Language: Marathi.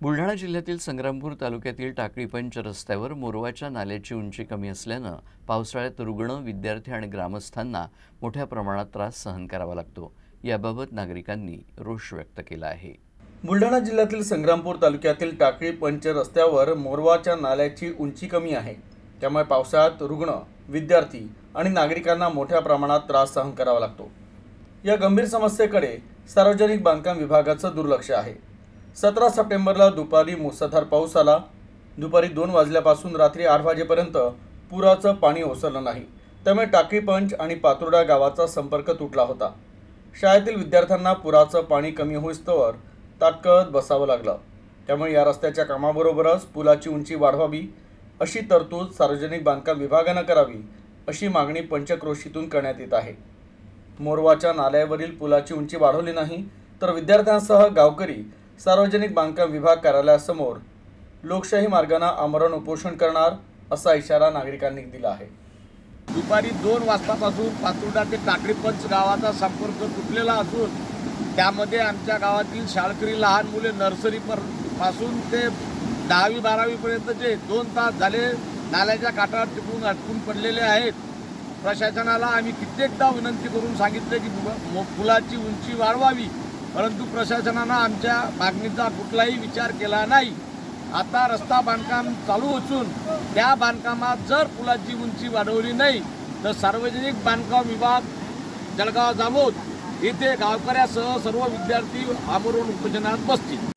बुलढाणा जिल्ह्यातील संग्रामपूर तालुक्यातील टाकळीपंच रस्त्यावर मोरवाच्या नाल्याची उंची कमी असल्यानं पावसाळ्यात रुग्ण, विद्यार्थी आणि ग्रामस्थांना मोठ्या प्रमाणात त्रास सहन करावा लागतो। याबाबत नागरिकांनी रोष व्यक्त केला आहे। बुलढाणा जिल्ह्यातील संग्रामपूर तालुक्यातील टाकळीपंच रस्त्यावर मोरवाच्या नाल्याची उंची कमी आहे। त्यामुळे पावसाळ्यात रुग्ण, विद्यार्थी आणि नागरिकांना मोठ्या प्रमाणात त्रास सहन करावा लागतो। या गंभीर समस्येकडे सार्वजनिक बांधकाम विभागाचं दुर्लक्ष आहे। 17 सप्टेंबरला दुपारी मुसळधार पाऊस आला। दुपारी 2 वाजल्यापासून रात्री 8 वाजेपर्यंत पुराचं पाणी ओसरलं नाही। त्यामुळे टाकळीपंच आणि पातुर्डा गावाचा संपर्क तुटला होता। शाळेतील विद्यार्थ्यांना पुराचं पाणी कमी होईस्तोवर ताटकळत बसावं लागलं। त्यामुळे या रस्त्याच्या कामाबरोबरच पुलाची उंची वाढवावी अशी तरतूद सार्वजनिक बांधकाम विभागानं करावी अशी मागणी पंचक्रोशीतून करण्यात येत आहे। मोरवाच्या नाल्यावरील पुलाची उंची वाढवली नाही तर विद्यार्थ्यांसह गावकरी सार्वजनिक बांधकाम विभाग कार्यालयासमोर लोकशाही मार्गाने आमरण उपोषण करणार असा इशारा नागरिकांनी दिला आहे। दुपारी 2 वाजतापासून पातुर्डा ते टाकळीपंच गावाचा संपर्क तुटलेला असून त्यामध्ये आमच्या गावातील शाळकरी लहान मुले नर्सरी पासून ते 10वी 12वी पर्यंतचे 2 तास झाले नाल्याच्या काठावर चिपळून अटकून पडलेले आहेत। प्रशासनाला आम्ही कित्येकदा विनंती करून सांगितले की पुलाची उंची वाढवावी, परंतु प्रशासनानं आमच्या मागणीचा कुठलाही विचार केला नाही। आता रस्ता बांधकाम चालू असून त्या बांधकामात जर पुलाची उंची वाढवली नाही तर सार्वजनिक बांधकाम विभाग जळगाव जामोद येथे गावकऱ्यासह सर्व विद्यार्थी आमरण उपोषणात बसतील।